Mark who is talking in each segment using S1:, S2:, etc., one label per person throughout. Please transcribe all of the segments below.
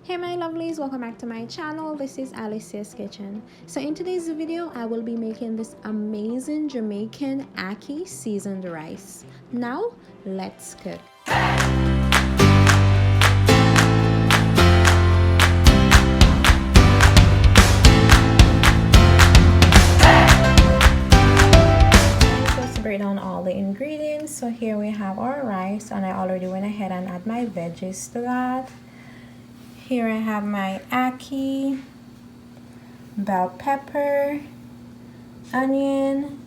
S1: Hey my lovelies, welcome back to my channel. This is Alicia's Kitchen. So in today's video, I will be making this amazing Jamaican ackee seasoned rice. Now, let's cook. Let's break down all the ingredients. So here we have our rice, and I already went ahead and add my veggies to that. Here I have my ackee, bell pepper, onion.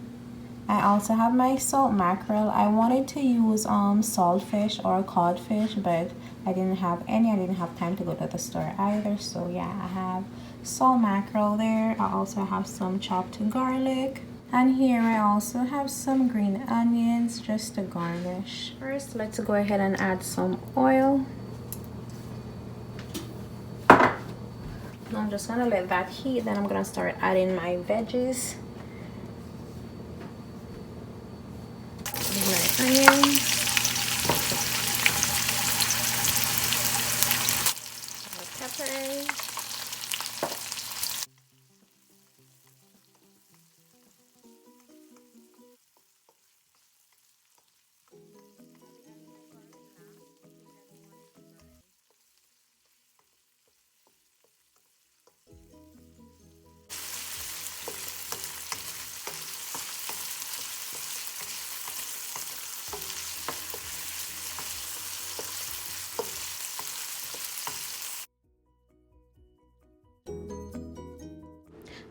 S1: I also have my salt mackerel. I wanted to use saltfish or codfish, but I didn't have any. I didn't have time to go to the store either. So yeah, I have salt mackerel there. I also have some chopped garlic. And here I also have some green onions just to garnish. First, let's go ahead and add some oil. I'm just gonna let that heat, then I'm gonna start adding my veggies. My onions, my peppers,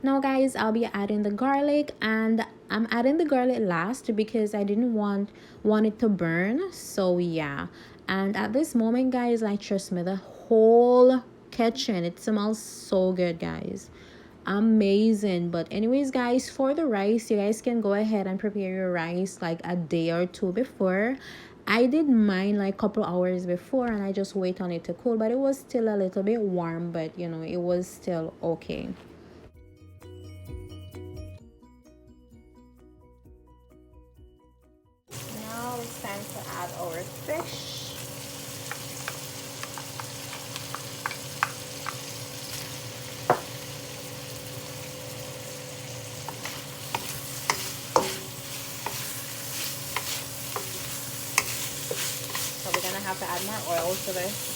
S1: now guys, I'll be adding the garlic, and I'm adding the garlic last because I didn't want it to burn. So yeah, and at this moment guys, I trust me, the whole kitchen, it smells so good guys, amazing. But anyways guys, for the rice, you guys can go ahead and prepare your rice like a day or two before. I did mine like a couple hours before, and I just wait on it to cool, but it was still a little bit warm, but you know, it was still okay. Now it's time to add our fish. So we're gonna have to add more oil to this.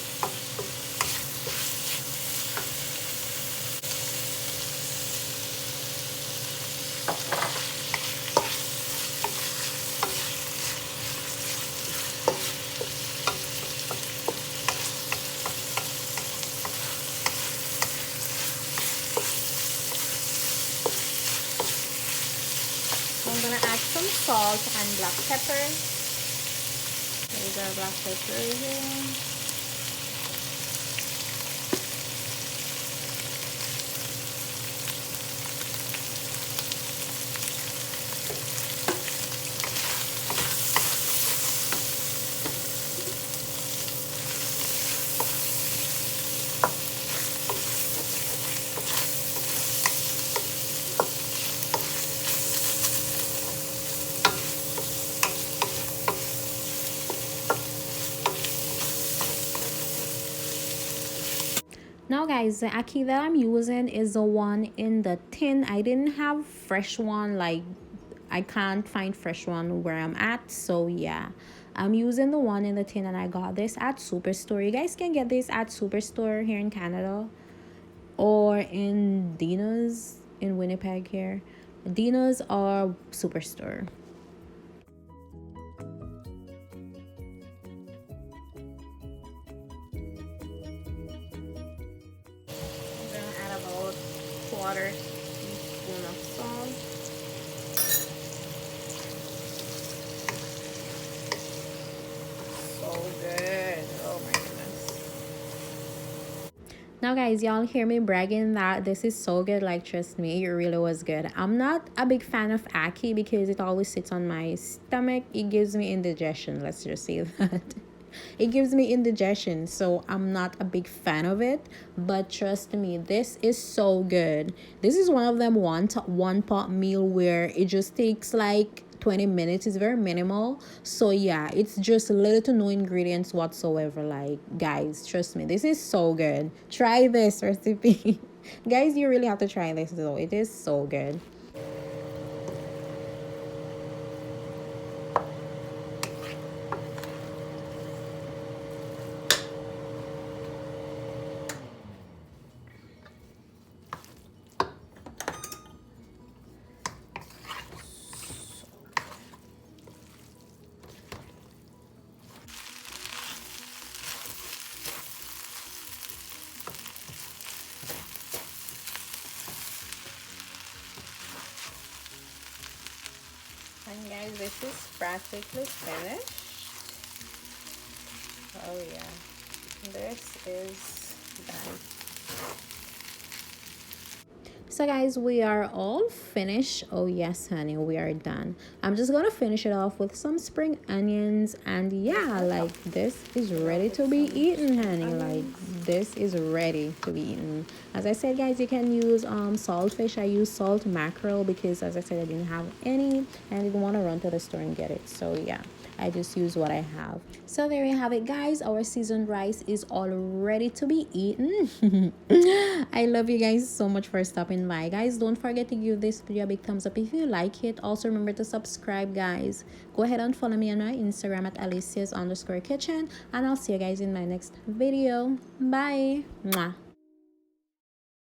S1: I'm gonna add some salt and black pepper. There's our black pepper here. Now guys, the ackee that I'm using is the one in the tin. I didn't have fresh one, like I can't find fresh one where I'm at. So yeah, I'm using the one in the tin, and I got this at Superstore. You guys can get this at Superstore here in Canada, or in Dina's in Winnipeg here. Dina's or Superstore. I'm gonna add about quarter teaspoon of salt. So good. Oh my goodness. Now guys, y'all hear me bragging that this is so good. Like, trust me, it really was good. I'm not a big fan of ackee because it always sits on my stomach. It gives me indigestion, let's just say that. It gives me indigestion, so I'm not a big fan of it. But trust me, this is so good. This is one of them one pot meal where it just takes like 20 minutes. It's very minimal. So yeah, it's just little to no ingredients whatsoever. Like, guys, trust me, this is so good. Try this recipe. Guys, you really have to try this though. It is so good. And guys, this is practically finished. Oh yeah, this is done. So guys, we are all finished. Oh yes, honey, we are done. I'm just gonna finish it off with some spring onions, and yeah, like, this is ready to be eaten, honey. Like, this is ready to be eaten. As I said, guys, you can use saltfish. I use salt mackerel because, as I said, I didn't have any and I didn't want to run to the store and get it. So yeah, I just use what I have. So there you have it, guys. Our seasoned rice is all ready to be eaten. I love you guys so much for stopping by. Guys, don't forget to give this video a big thumbs up if you like it. Also remember to subscribe, guys. Go ahead and follow me on my Instagram at Alicia's_kitchen, and I'll see you guys in my next video. Bye. Mwah.